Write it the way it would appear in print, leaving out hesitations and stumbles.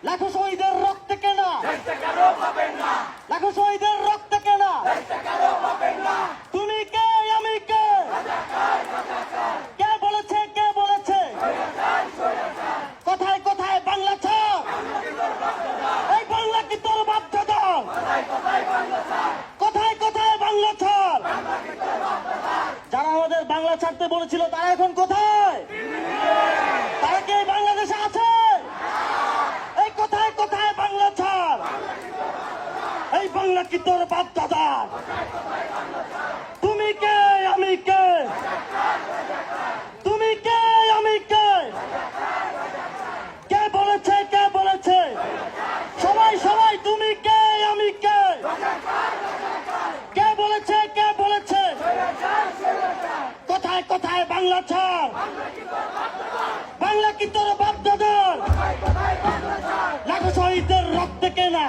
লাখো শহীদের রক্তে কেনা লাখো শহীদের রক্তে কেনা তুমি কে আমি কে কে বলেছে কোথায় কোথায় বাংলা ছাড় এই বাংলা কি তোর বাধ্যতা কোথায় কোথায় বাংলা ছাড় যারা আমাদের বাংলা ছাড়তে বলেছিল তারা এখন কোথায় তারা কি এই বাংলাদেশে আছে এই কোথায় কোথায় বাংলা ছাড় এই বাংলা কি তোর বাধ্যতা তুমি কে আমি কে তুমি কে আমি কে কে বলেছে সবাই সবাই তুমি কে আমি কে কে বলেছে কোথায় কোথায় বাংলা ছাড় বাংলা কি তোর বাপ দাদার লাখো শহীদের রক্তে কেনা